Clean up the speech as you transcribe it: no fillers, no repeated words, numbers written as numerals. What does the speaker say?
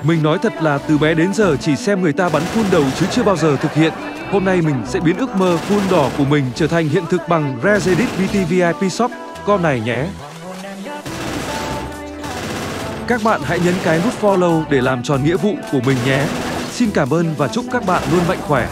Mình nói thật là từ bé đến giờ chỉ xem người ta bắn phun đầu chứ chưa bao giờ thực hiện. Hôm nay mình sẽ biến ước mơ phun đỏ của mình trở thành hiện thực bằng Resedit BT VIP Shop con này nhé. Các bạn hãy nhấn cái nút follow để làm tròn nghĩa vụ của mình nhé. Xin cảm ơn và chúc các bạn luôn mạnh khỏe.